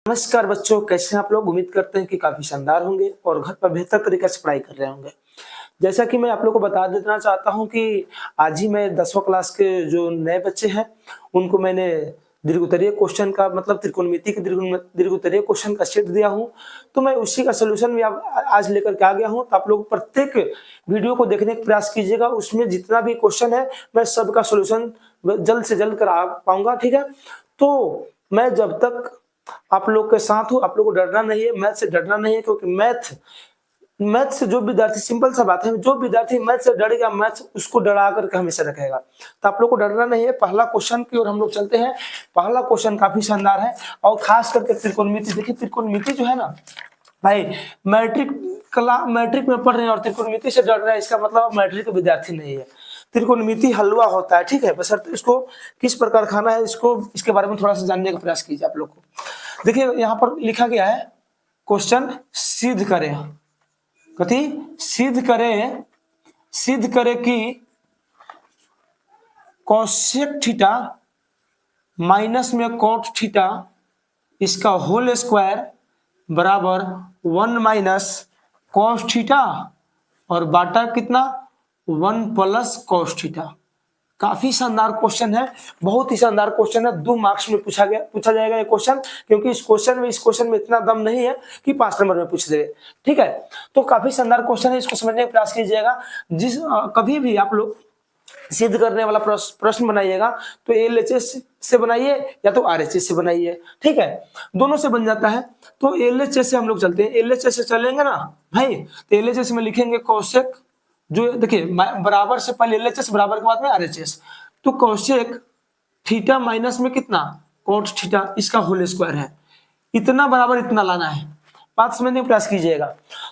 नमस्कार बच्चों, कैसे हैं आप लोग। उम्मीद करते हैं कि काफी शानदार होंगे और घर पर बेहतर तरीके से पढ़ाई कर रहे होंगे। जैसा कि मैं आप लोग को बता देना चाहता हूं कि आज ही मैं 10वीं क्लास के जो नए बच्चे हैं उनको मैंने दीर्घोत्तरीय क्वेश्चन का मतलब त्रिकोणमिति के दीर्घोत्तरीय क्वेश्चन का सेट दिया हूं। तो मैं उसी का सोल्यूशन भी आज लेकर के आ गया हूं। तो आप लोग प्रत्येक वीडियो को देखने का प्रयास कीजिएगा, उसमें जितना भी क्वेश्चन है मैं सबका सोल्यूशन जल्द से जल्द करा पाऊंगा। ठीक है, तो मैं जब तक आप लोग के साथ हूँ, आप लोग को डरना नहीं है, मैथ से डरना नहीं है, क्योंकि मैथ से जो विद्यार्थी, सिंपल सा बात है, जो विद्यार्थी मैथ से डर गया मैथ उसको डरा करके हमेशा रखेगा। तो आप लोग को डरना नहीं है। पहला क्वेश्चन की ओर हम लोग चलते हैं। पहला क्वेश्चन काफी शानदार है और खास करके त्रिकोणमिति। देखिए त्रिकोणमिति जो है ना भाई, मैट्रिक में पढ़ रहे हैं और त्रिकोणमिति से डर रहे हैं, इसका मतलब मैट्रिक का विद्यार्थी नहीं है। त्रिकोणमिति हलवा होता है, ठीक है, बशर्ते इसको किस प्रकार खाना है, इसके बारे में थोड़ा सा जानने का प्रयास कीजिए आप लोग को। देखिए यहाँ पर लिखा गया है क्वेश्चन सिद्ध करें, कथी सिद्ध करें कि कोसेक थीटा माइनस में कोट थीटा इसका होल स्क्वायर बराबर 1 माइनस कॉस थीटा और बाटा कितना 1 प्लस कॉस थीटा। काफी शानदार क्वेश्चन है, बहुत ही शानदार क्वेश्चन है। 2 मार्क्स में पूछा जाएगा ये क्वेश्चन, क्योंकि इस क्वेश्चन में इतना दम नहीं है कि 5 नंबर में पूछ दे। ठीक है, तो काफी शानदार क्वेश्चन है, इसको समझने का प्रयास कीजिएगा। कभी भी आप लोग सिद्ध करने वाला प्रश्न बनाइएगा तो एलएचएस से बनाइए या तो आरएचएस से बनाइए। ठीक है, दोनों से बन जाता है। तो एलएचएस से हम लोग चलते हैं। एलएचएस से चलेंगे ना भाई, तो एलएचएस में लिखेंगे कोसेक, जो देखिए बराबर से पहले एलएचएस, बराबर के बाद में आरएचएस। तो कोसेक थीटा माइनस में कितना कोट थीटा, इसका होल स्क्वायर है। इतना बराबर इतना लाना है, बात समझने का प्रयास कीजिएगा।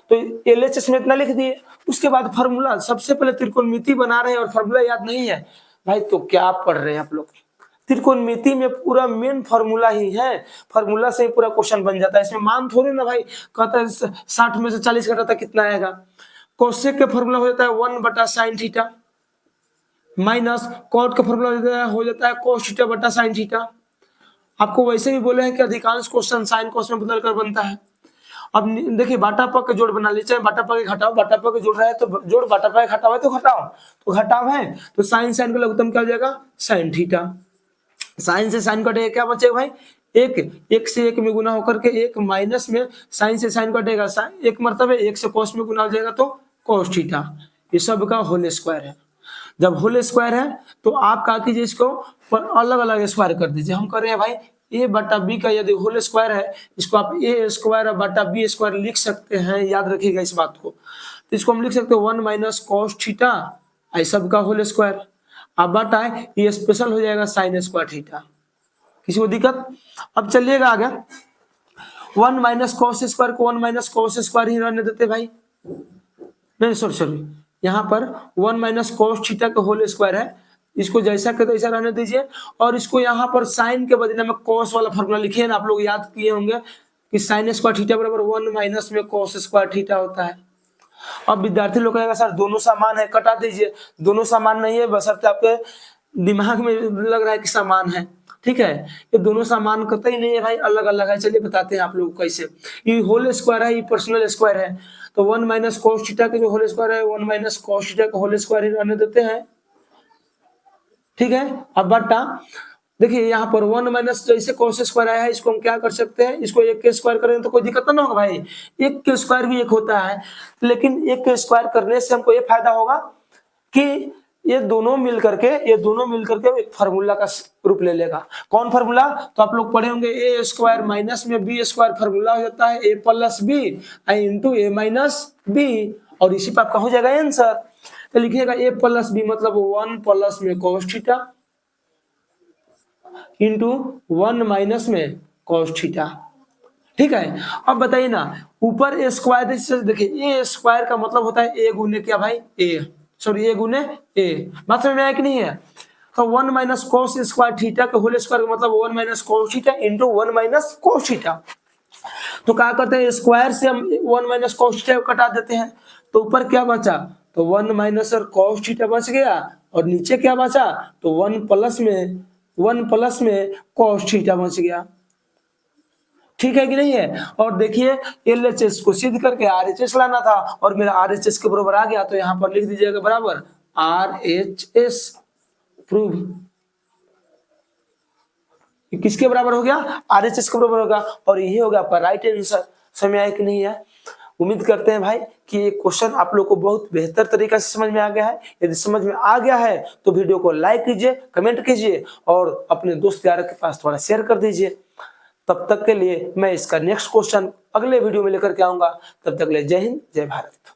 तो एलएचएस में इतना लिख दिए। उसके बाद फार्मूला, सबसे पहले त्रिकोणमिति बना रहे हैं और फार्मूला याद नहीं है भाई, तो क्या पढ़ रहे हैं आप लोग। त्रिकोणमिति में पूरा मेन फार्मूला ही है, फार्मूला से ही पूरा क्वेश्चन बन जाता है। इसमें मान थोड़ी ना भाई, कहता है 60 में से 40 घटाता कितना आएगा। कोसेक का फार्मूला हो जाता है 1 बटा साइन थीटा माइनस कॉट का फार्मूला हो जाता है कोस थीटा बटा साइन थीटा। आपको वैसे भी बोले हैं कि अधिकांश क्वेश्चन साइन कोस में बदल कर बनता है। अब देखिए बाटा पा के जोड़ बना लीजिए, चाहे बाटा पा के घटाओ, बाटा पा के जोड़ रहा है तो जोड़, बाटा पा के घटाओ है तो घटाओ, तो घटाव है तो साइन का लघुत्तम क्या हो जाएगा साइन थीटा। साइन से साइन कटेगा, क्या बचेगा भाई एक से एक में गुना होकर के एक माइनस में साइन से साइन कटेगा, एक मरतबा एक से कोस में गुना हो जाएगा तो कोस थीटा। ये सब का होल स्क्वायर है। जब होल स्क्वायर है तो आप क्या कीजिए, इसको अलग अलग स्क्वायर कर दीजिए। हम कर रहे हैं भाई ए बटा बी का यदि होल स्क्वायर है, इसको आप ए स्क्वायर बटा बी स्क्वायर लिख सकते हैं, याद रखिएगा इस बात को। तो इसको हम लिख सकते हैं 1 माइनस कॉस थीटा आई सब का होल स्क्वायर। अब बटा है ये स्पेशल हो जाएगा साइन स्क्वायर थीटा। किसी को दिक्कत? अब चलिएगा आगे, 1 माइनस कॉस स्क्वायर को 1 माइनस कॉस स्क्वायर ही रहने देते भाई, नहीं सॉरी यहाँ पर 1 माइनस कॉस थीटा का होल स्क्वायर है, इसको जैसा के तैसा रहने दीजिए। और इसको यहाँ पर साइन के बदले में कॉस वाला फॉर्मूला लिखिए ना, आप लोग याद किए होंगे कि साइन स्क्वायर थीटा बराबर 1 माइनस में कॉस स्क्वायर थीटा होता है। अब विद्यार्थी लोग कहेगा सर दोनों समान है, कटा दीजिए। दोनों समान नहीं है, बशर्ते आपके दिमाग में लग रहा है कि समान है। ठीक है, ये दोनों समान कतई नहीं है भाई, अलग अलग है। चलिए बताते हैं आप लोग कैसे। ये होल स्क्वायर है, ये पर्सनल स्क्वायर है, तो 1 माइनस कॉस थीटा के जो होल स्क्वायर है 1 माइनस कॉस थीटा का होल स्क्वायर ही रहने देते हैं। ठीक है, अब बटा देखिए यहाँ पर 1 माइनस जैसे कॉस स्क्वायर आया है, इसको हम क्या कर सकते हैं, इसको 1 के स्क्वायर करेंगे तो कोई दिक्कत ना होगा भाई। 1 के स्क्वायर भी 1 होता है, लेकिन 1 के स्क्वायर करने से हमको ये फायदा होगा कि ये दोनों मिल करके एक फार्मूला का रूप ले लेगा। कौन फार्मूला? तो आप लोग पढ़े होंगे ए स्क्वायर माइनस में बी स्क्वायर फार्मूला हो जाता है ए प्लस बी इंटू ए माइनस बी, और इसी पर आपका हो जाएगा आंसर। तो लिखिएगा ए प्लस बी मतलब 1 प्लस में कॉस थीटा इंटू 1 माइनस में कॉस थीटा। ठीक है, अब बताइए ना, ऊपर ए स्क्वायर, देखिए ए स्क्वायर का मतलब होता है ए गुने क्या भाई ए गुने ए, बात समझ में आया कि नहीं है। तो 1 माइनस कॉस स्क्वायर थीटा का होल स्क्वायर का मतलब 1 minus cos theta into 1 minus cos theta. तो क्या करते हैं, स्क्वायर से हम 1 माइनस कॉस थीटा को कटा देते हैं, तो ऊपर क्या बचा, तो 1 माइनस और कॉस थीटा बच गया, और नीचे क्या बचा, तो 1 प्लस में कॉस थीटा बच गया। ठीक है कि नहीं है। और देखिए LHS को सिद्ध करके RHS लाना था और मेरा RHS के बराबर आ गया, तो यहाँ पर लिख दीजिएगा बराबर RHS प्रूव। किसके बराबर हो गया? RHS के बराबर होगा और यही होगा आपका राइट आंसर। समझ आया कि नहीं है? उम्मीद करते हैं भाई कि ये क्वेश्चन आप लोग को बहुत बेहतर तरीका से समझ में आ गया है। यदि समझ में आ गया है तो वीडियो को लाइक कीजिए, कमेंट कीजिए और अपने दोस्त यार के पास थोड़ा शेयर कर दीजिए। तब तक के लिए मैं इसका नेक्स्ट क्वेश्चन अगले वीडियो में लेकर के आऊंगा। तब तक के लिए जय हिंद, जय भारत।